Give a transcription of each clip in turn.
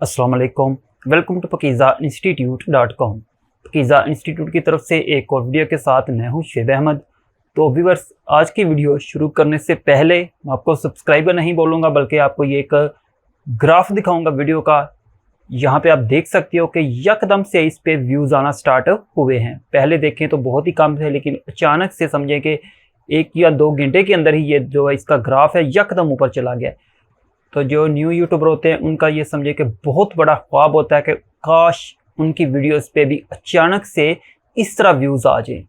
अस्सलाम वालेकुम, welcome to pakizainstitute.com। Pakeezah institute की तरफ से एक और वीडियो के साथ मैं हूं शुएब अहमद। तो व्यूअर्स, आज की वीडियो शुरू करने से पहले मैं आपको सब्सक्राइबर नहीं बोलूँगा, बल्कि आपको ये एक ग्राफ दिखाऊंगा वीडियो का। यहाँ पे आप देख सकते हो कि यकदम से इस पे व्यूज़ आना स्टार्ट हुए हैं। पहले देखें तो बहुत ही कम थे, लेकिन अचानक से समझें कि 1 या 2 घंटे के अंदर ही ये जो है इसका ग्राफ है यकदम ऊपर चला गया। तो जो न्यू यूट्यूबर होते हैं उनका ये समझे कि बहुत बड़ा ख्वाब होता है कि काश उनकी वीडियोस पे भी अचानक से इस तरह व्यूज़ आ जाएं।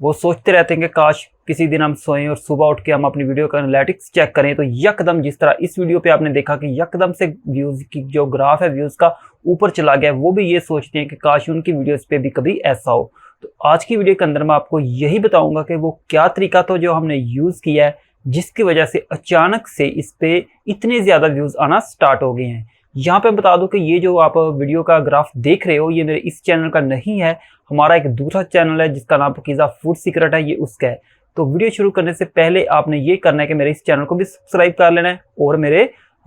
वो सोचते रहते हैं कि काश किसी दिन हम सोएं और सुबह उठ के हम अपनी वीडियो का एनालिटिक्स चेक करें तो यकदम, जिस तरह इस वीडियो पे आपने देखा कि यकदम से व्यूज़ की जो ग्राफ है व्यूज़ का ऊपर चला गया, वो भी ये सोचते हैं कि काश उनकी वीडियोज़ पे भी कभी ऐसा हो। तो आज की वीडियो के अंदर मैं आपको यही बताऊँगा कि वो क्या तरीका था जो हमने यूज़ किया है, जिसकी वजह से अचानक से इस पे इतने ज़्यादा व्यूज़ आना स्टार्ट हो गए हैं। यहाँ पे बता दूं कि ये जो आप वीडियो का ग्राफ देख रहे हो ये मेरे इस चैनल का नहीं है, हमारा एक दूसरा चैनल है जिसका नाम पकीज़ा फूड सीक्रेट है, ये उसका है। तो वीडियो शुरू करने से पहले आपने ये करना है कि मेरे इस चैनल को भी सब्सक्राइब कर लेना है, और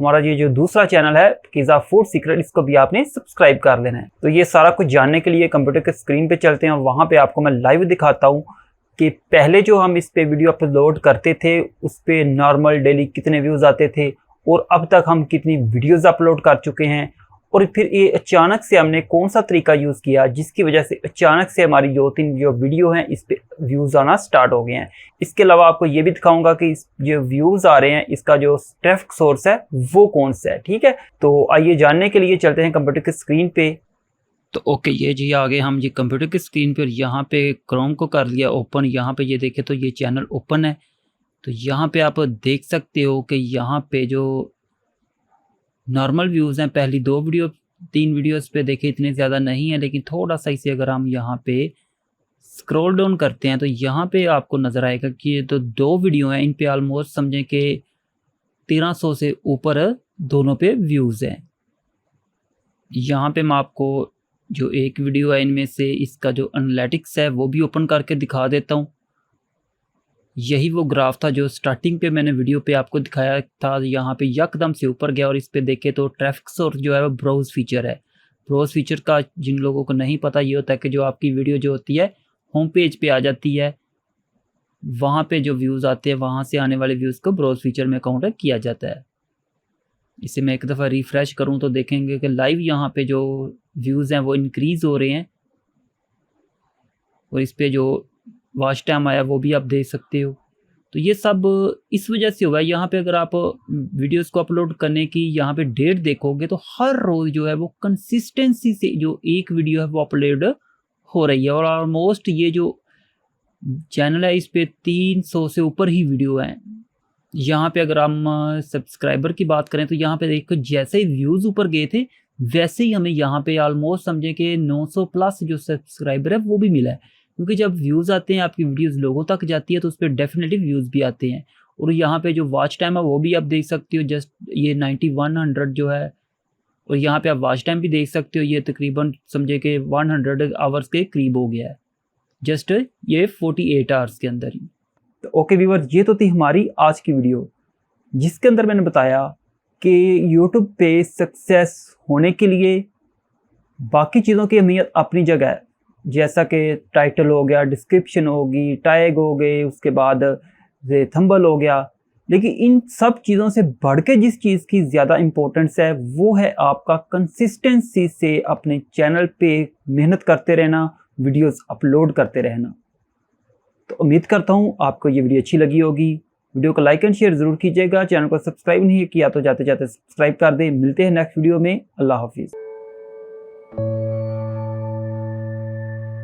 हमारा ये जो दूसरा चैनल है पकीज़ा फूड सीक्रेट, इसको भी आपने सब्सक्राइब कर लेना है। तो ये सारा कुछ जानने के लिए कंप्यूटर के स्क्रीन पे चलते हैं और वहाँ पे आपको मैं लाइव दिखाता हूँ कि पहले जो हम इस पे वीडियो अपलोड करते थे उस पे नॉर्मल डेली कितने व्यूज़ आते थे, और अब तक हम कितनी वीडियोस अपलोड कर चुके हैं, और फिर ये अचानक से हमने कौन सा तरीका यूज़ किया जिसकी वजह से अचानक से हमारी 2-3 जो वीडियो हैं इस पे व्यूज़ आना स्टार्ट हो गए हैं। इसके अलावा आपको ये भी दिखाऊंगा कि इस जो व्यूज़ आ रहे हैं इसका जो ट्रैफिक सोर्स है वो कौन सा है। ठीक है, तो आइए जानने के लिए चलते हैं कंप्यूटर की स्क्रीन पे। तो ओके, ये जी आ गए हम जी कंप्यूटर की स्क्रीन पर। यहाँ पे क्रोम को कर लिया ओपन। यहाँ पे ये देखें तो ये चैनल ओपन है। तो यहाँ पे आप देख सकते हो कि यहाँ पे जो नॉर्मल व्यूज़ हैं, पहली 2-3 वीडियोस पे देखें इतने ज़्यादा नहीं है, लेकिन थोड़ा सा इसे अगर हम यहाँ पे स्क्रॉल डाउन करते हैं तो यहाँ पे आपको नज़र आएगा कि ये तो 2 वीडियो हैं, इन पे ऑलमोस्ट समझें कि 1300 से ऊपर दोनों पे व्यूज़ हैं। यहाँ पे मैं आपको जो एक वीडियो है इनमें से इसका जो एनालिटिक्स है वो भी ओपन करके दिखा देता हूँ। यही वो ग्राफ था जो स्टार्टिंग पे मैंने वीडियो पे आपको दिखाया था। यहाँ पे यकदम से ऊपर गया, और इस पे देखे तो ट्रैफिक सोर्स जो है वो ब्राउज फीचर है। ब्राउज फीचर का जिन लोगों को नहीं पता, ये होता है कि जो आपकी वीडियो जो होती है होम पेज पे आ जाती है, वहाँ पे जो व्यूज़ आते हैं वहाँ से आने वाले व्यूज़ को ब्राउज फीचर में काउंट किया जाता है। इसे मैं एक दफ़ा रिफ़्रेश करूं तो देखेंगे कि लाइव यहाँ पे जो व्यूज़ हैं वो इंक्रीज़ हो रहे हैं, और इस पे जो वॉच टाइम आया वो भी आप देख सकते हो। तो ये सब इस वजह से हुआ है। यहाँ पे अगर आप वीडियोस को अपलोड करने की यहाँ पे डेट देखोगे तो हर रोज़ जो है वो कंसिस्टेंसी से जो एक वीडियो है वो अपलोड हो रही है, और ऑलमोस्ट ये जो चैनल है इस पे 300 से ऊपर ही वीडियो हैं। यहाँ पे अगर हम सब्सक्राइबर की बात करें तो यहाँ पे देखो जैसे ही व्यूज़ ऊपर गए थे वैसे ही हमें यहाँ पे ऑलमोस्ट समझे कि 900 प्लस जो सब्सक्राइबर है वो भी मिला है, क्योंकि जब व्यूज़ आते हैं आपकी वीडियोस लोगों तक जाती है तो उस पर डेफिनेटली व्यूज़ भी आते हैं। और यहाँ पे जो वॉच टाइम है वो भी आप देख सकते हो, जस्ट ये 9100 जो है, और यहाँ पे आप वॉच टाइम भी देख सकते हो, ये तकरीबन समझे कि 100 आवर्स के करीब हो गया है, जस्ट ये 48 आवर्स के अंदर ही। तो ओके व्यूअर्स, ये तो थी हमारी आज की वीडियो जिसके अंदर मैंने बताया कि यूट्यूब पे सक्सेस होने के लिए बाकी चीज़ों की अहमियत अपनी जगह है, जैसा कि टाइटल हो गया, डिस्क्रिप्शन होगी, टैग हो गए, उसके बाद थंबनेल हो गया, लेकिन इन सब चीज़ों से बढ़ के जिस चीज़ की ज़्यादा इम्पोर्टेंस है वो है आपका कंसिस्टेंसी से अपने चैनल पे मेहनत करते रहना, वीडियोस अपलोड करते रहना। तो उम्मीद करता हूँ आपको ये वीडियो अच्छी लगी होगी। वीडियो को लाइक एंड शेयर ज़रूर कीजिएगा। चैनल को सब्सक्राइब नहीं किया तो जाते जाते सब्सक्राइब कर दें। मिलते हैं नेक्स्ट वीडियो में। अल्लाह हाफिज़।